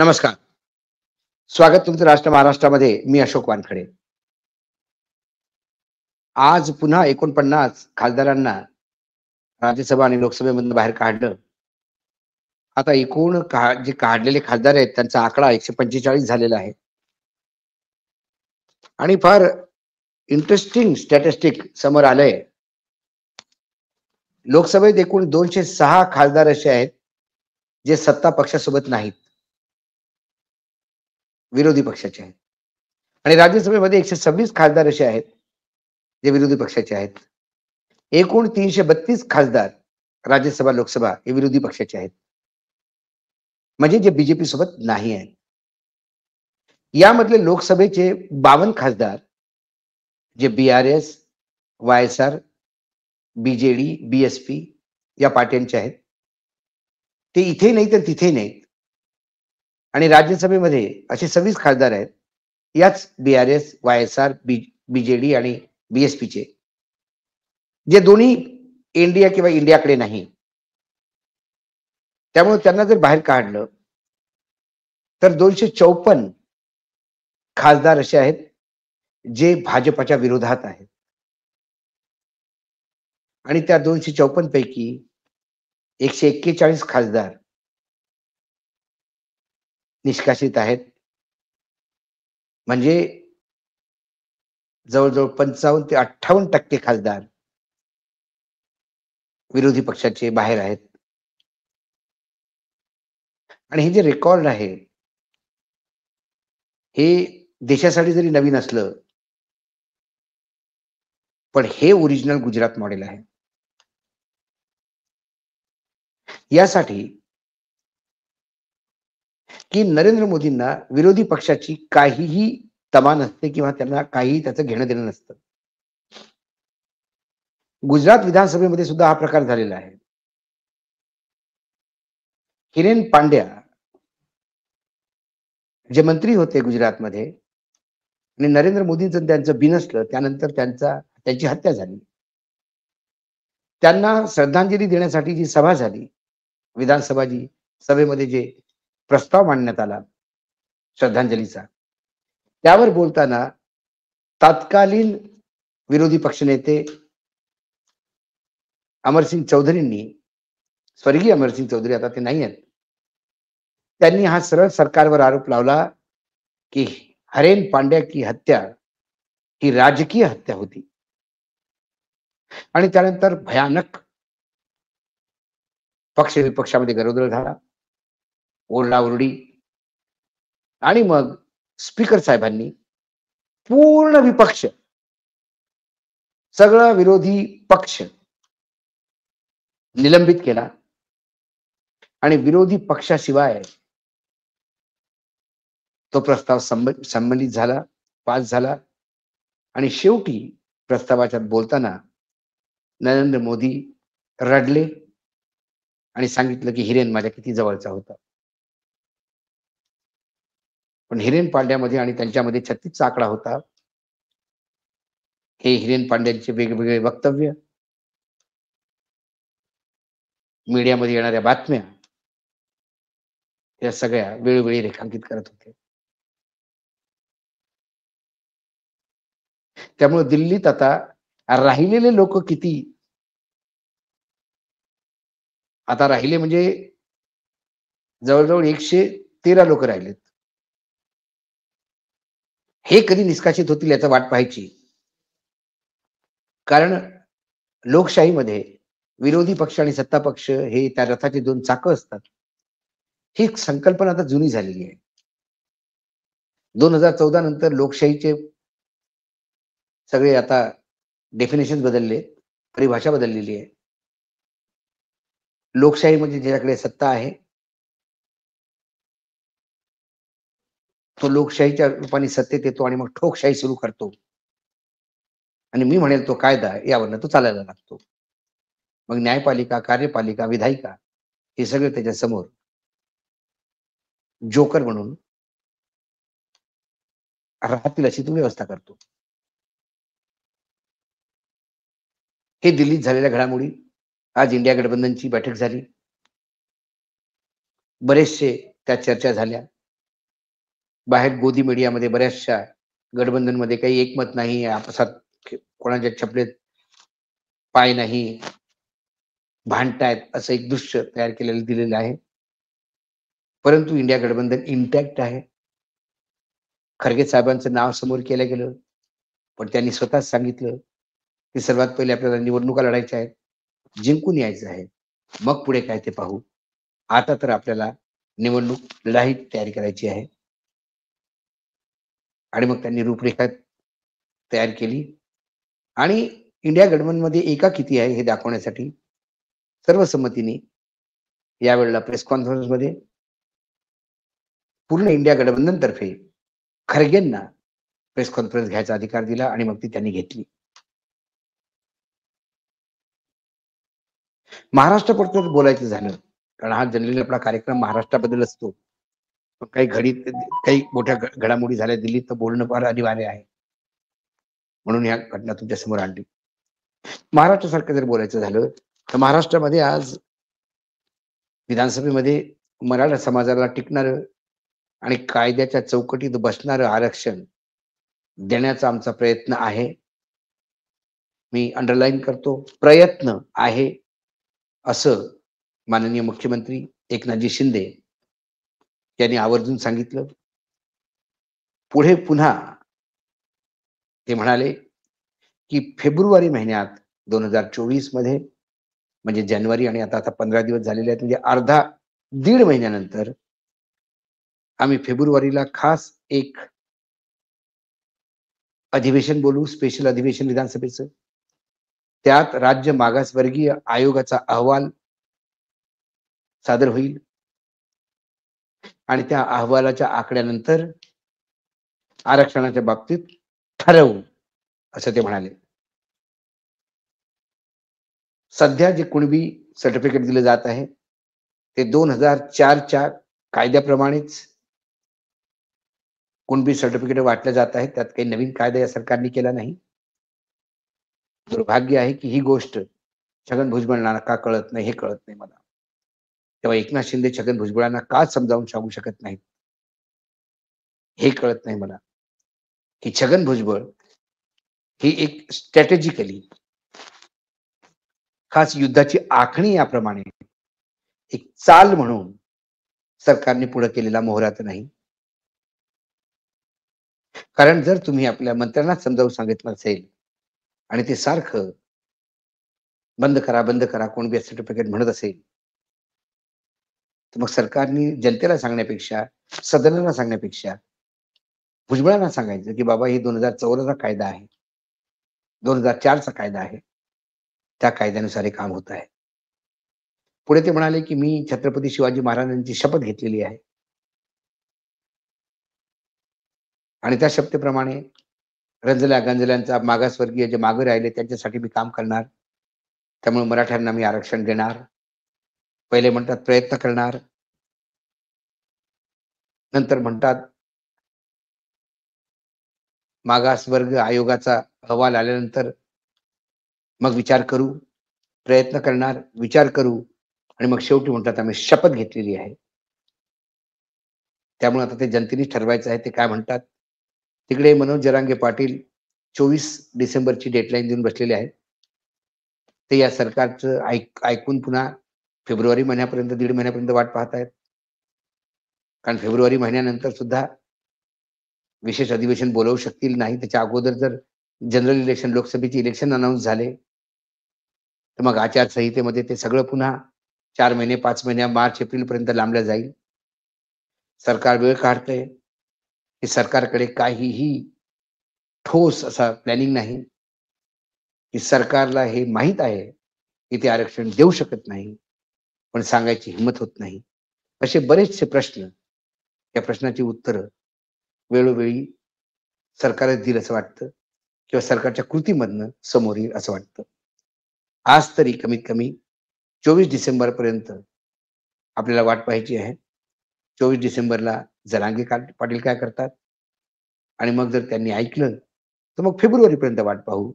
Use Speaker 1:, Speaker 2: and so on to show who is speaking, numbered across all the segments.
Speaker 1: नमस्कार. स्वागत तुमचं राष्ट्र महाराष्ट्रामध्ये. मी अशोक वानखडे. आज पुन्हा 49 खासदारांना राज्यसभा आणि लोकसभेमधून बाहेर काढलं. आता एकूण जे काढलेले खासदार आहेत त्यांचा आकडा 145 झालेला आहे. आणि फार इंटरेस्टिंग स्टॅटिस्टिक समोर आलंय. लोकसभेत एकूण 206 खासदार असे आहेत जे सत्ता पक्षासोबत नाहीत, विरोधी पक्षाचे आहेत. आणि राज्यसभेमध्ये 126 खासदार असे आहेत जे विरोधी पक्षाचे आहेत. एकूण 332 खासदार राज्यसभा लोकसभा हे विरोधी पक्षाचे आहेत, म्हणजे जे बीजेपी सोबत नाही आहेत. यामधले लोकसभेचे 52 खासदार जे BRS, YSR, BJD, BSP या पार्ट्यांचे आहेत, ते इथे नाही तर तिथे नाहीत. आणि राज्यसभेमध्ये असे 26 खासदार आहेत याच BRS, YSR, BJD आणि BSPचे, जे दोन्ही इंडिया किंवा इंडियाकडे नाही. त्यामुळे त्यांना जर बाहेर काढलं तर 254 खासदार असे आहेत जे भाजपच्या विरोधात आहेत. आणि त्या 254 पैकी 141 खासदार निष्कासित आहेत. म्हणजे जवळजवळ 55 ते 58% खासदार विरोधी पक्षाचे बाहेर आहेत. आणि हे जे रेकॉर्ड आहे हे देशासाठी जरी नवीन असलं पण हे ओरिजिनल गुजरात मॉडेल आहे. यासाठी की नरेंद्र मोदींना विरोधी पक्षाची काहीही तमा नसते किंवा त्यांना काहीही त्याचं घेणं देणं नसतं. गुजरात विधानसभेमध्ये सुद्धा हा प्रकार झालेला आहे. हिरेन पांड्या जे मंत्री होते गुजरातमध्ये आणि नरेंद्र मोदींचं त्यांचं बिनसलं, त्यानंतर त्यांची हत्या झाली. त्यांना श्रद्धांजली देण्यासाठी जी सभा झाली, विधानसभा जी सभेमध्ये जे प्रस्ताव मांडण्यात आला श्रद्धांजलीचा, त्यावर बोलताना तत्कालीन विरोधी पक्षनेते अमरसिंग चौधरींनी, स्वर्गीय अमरसिंग चौधरी आता ते नाही आहेत, त्यांनी हा सरळ सरकारवर आरोप लावला की हरेन पांड्या की हत्या ही राजकीय हत्या होती. आणि त्यानंतर भयानक पक्ष विपक्षामध्ये गरोदर झाला, ओरडाओरडी. आणि मग स्पीकर साहेबांनी पूर्ण विपक्ष, सगळा विरोधी पक्ष निलंबित केला आणि विरोधी पक्षाशिवाय तो प्रस्ताव संमलित झाला, पास झाला. आणि शेवटी प्रस्तावाच्या बोलताना नरेंद्र मोदी रडले आणि सांगितलं की हिरेन माझ्या किती जवळचा होता. पण हिरेन पांड्यामध्ये आणि त्यांच्यामध्ये 36चा आकडा होता. हे हिरेन पांड्यांचे वेगवेगळे वक्तव्य, मीडियामध्ये येणाऱ्या बातम्या, या सगळ्या वेळोवेळी रेखांकित करत होते. त्यामुळे दिल्लीत आता राहिलेले लोक किती, आता राहिले म्हणजे जवळजवळ 113 लोक राहिलेत. हे कधी निष्कासित होतील याचा वाट पाहायची. कारण लोकशाहीमध्ये विरोधी पक्ष आणि सत्ता पक्ष हे त्या रथाची दोन चाकं असतात. ही संकल्पना आता जुनी झालेली आहे. 2014 नंतर लोकशाहीचे सगळे आता डेफिनेशन बदलले, परिभाषा बदललेली आहे. लोकशाही म्हणजे ज्याच्याकडे सत्ता आहे तो लोकशाहीच्या रूपाने सत्तेत येतो आणि मग ठोकशाही सुरू करतो. आणि मी म्हणेल तो कायदा यावरनं तो चालायला लागतो. मग न्यायपालिका, कार्यपालिका, विधायिका हे सगळे त्याच्या समोर जोकर म्हणून राहतील अशी तो व्यवस्था करतो. हे दिल्लीत झालेल्या घडामोडी. आज इंडिया गठबंधनची बैठक झाली, बरेचसे त्या चर्चा झाल्या. बाहेर गोदी मीडियामध्ये बऱ्याचशा गठबंधनमध्ये काही एकमत नाही, आपसात कोणाच्या चपलेत पाय नाही, भांडतायत असं एक दृश्य तयार केलेलं दिलेलं आहे. परंतु इंडिया गठबंधन इंटॅक्ट आहे. खरगे साहेबांचं नाव समोर केलं गेलं, पण त्यांनी स्वतःच सांगितलं, की सर्वात पहिले आपल्याला निवडणुका लढायच्या आहेत, जिंकून यायचं आहे. मग पुढे काय ते पाहू. आता तर आपल्याला निवडणूक लढाई तयारी करायची आहे. आणि मग त्यांनी रूपरेखा तयार केली आणि इंडिया गठबंधनमध्ये एका किती आहे हे दाखवण्यासाठी सर्वसंमतीने यावेळेला प्रेस कॉन्फरन्समध्ये पूर्ण इंडिया गठबंधनतर्फे खरगेंना प्रेस कॉन्फरन्स घ्यायचा अधिकार दिला आणि मग ती त्यांनी घेतली. महाराष्ट्रापुरतं बोलायचं झालं, कारण हा जनरली आपला कार्यक्रम महाराष्ट्राबद्दल असतो. काही काही मोठ्या घडामोडी झाल्या दिल्लीत, तर बोलणं फार अनिवार्य आहे. म्हणून ह्या घटना तुमच्या समोर आणली. महाराष्ट्रासारखं जर बोलायचं झालं तर महाराष्ट्रामध्ये आज विधानसभेमध्ये मराठा समाजाला टिकणारं आणि कायद्याच्या चौकटीत बसणारं आरक्षण देण्याचा आमचा प्रयत्न आहे. मी अंडरलाईन करतो, प्रयत्न आहे, असं माननीय मुख्यमंत्री एकनाथजी शिंदे यांनी आवर्जून सांगितलं. पुढे पुन्हा ते म्हणाले की फेब्रुवारी महिन्यात 2024 मध्ये, म्हणजे जानेवारी आणि आता 15 दिवस झालेले आहेत, म्हणजे दीड महिन्यानंतर आम्ही फेब्रुवारीला खास एक अधिवेशन बोलू, स्पेशल अधिवेशन विधानसभेचं. त्यात राज्य मागासवर्गीय आयोगाचा अहवाल सादर होईल आणि त्या अहवालाच्या आकड्यानंतर आरक्षणाच्या बाबतीत ठरवू, असं ते म्हणाले. सध्या जे कुणबी सर्टिफिकेट दिलं जात आहे ते 2004च्या कायद्याप्रमाणेच कुणबी सर्टिफिकेट वाटल्या जात आहेत. त्यात काही नवीन कायदा या सरकारने केला नाही. दुर्भाग्य आहे की ही गोष्ट छगन भुजबळांना का कळत नाही हे कळत नाही मला. तेव्हा एकनाथ शिंदे छगन भुजबळांना का समजावून सांगू शकत नाहीत हे कळत नाही मला, की छगन भुजबळ ही एक स्ट्रॅटेजिकली खास युद्धाची आखणी याप्रमाणे एक चाल म्हणून सरकारने पुढे केलेला मोहरा तर नाही. कारण जर तुम्ही आपल्या मंत्र्यांना समजावून सांगितलं असेल आणि ते सारखं बंद करा कुणबी सर्टिफिकेट म्हणत असेल, तर मग सरकारने जनतेला सांगण्यापेक्षा, सदनाला सांगण्यापेक्षा भुजबळांना सांगायचं की बाबा ही 2014चा कायदा आहे, 2004चा कायदा आहे, त्या कायद्यानुसार हे काम होत आहे. पुढे ते म्हणाले की मी छत्रपती शिवाजी महाराजांची शपथ घेतलेली आहे आणि त्या शपथेप्रमाणे रंजल्या गंजल्यांचा मागासवर्गीय जे मागे राहिले त्यांच्यासाठी मी काम करणार. त्यामुळे मराठ्यांना मी आरक्षण देणार. पहिले म्हणतात प्रयत्न करणार, नंतर म्हणतात मागासवर्ग आयोगाचा अहवाल आल्यानंतर मग विचार करू, प्रयत्न करणार, विचार करू आणि मग शेवटी म्हणतात आम्ही शपथ घेतलेली आहे. त्यामुळे आता ते जनतेने ठरवायचं आहे ते काय म्हणतात. तिकडे मनोज जरांगे पाटील 24 डिसेंबरची डेडलाईन देऊन बसलेले आहेत. ते या सरकारचं ऐकून पुन्हा फेब्रुवारी महिन्यापर्यंत, दीड महिन्यापर्यंत वाट पाहत आहेत. कारण फेब्रुवारी महिन्यानंतर सुद्धा विशेष अधिवेशन बोलवू शकतील नाही. त्याच्या अगोदर जर जनरल इलेक्शन, लोकसभेचे इलेक्शन अनाऊन्स झाले तर मग आचारसंहितेमध्ये ते सगळं पुन्हा 4 महिने, 5 महिने, मार्च एप्रिल पर्यंत लांबलं जाईल. सरकार वेळ काढतंय, की सरकारकडे काहीही ठोस असा प्लॅनिंग नाही, की सरकारला हे माहित आहे की ते आरक्षण देऊ शकत नाही, पण सांगायची हिंमत होत नाही. असे बरेचसे प्रश्न, या प्रश्नाची उत्तरं वेळोवेळी सरकारच देईल असं वाटतं किंवा सरकारच्या कृतीमधनं समोर येईल असं वाटतं. आज तरी कमीत कमी 24 डिसेंबर पर्यंत आपल्याला वाट पाहायची आहे. 24 डिसेंबरला जरांगे पाटील काय करतात आणि मग जर त्यांनी ऐकलं तर मग फेब्रुवारीपर्यंत वाट पाहू,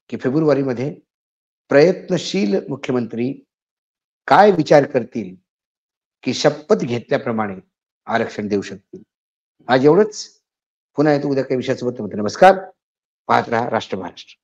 Speaker 1: की फेब्रुवारीमध्ये प्रयत्नशील मुख्यमंत्री काय विचार करतील की शपथ घेतल्याप्रमाणे आरक्षण देऊ शकतील. आज एवढंच. पुन्हा येतो उद्या काही विषयासोबत. नमस्कार. पाहत राहा राष्ट्र महाराष्ट्र.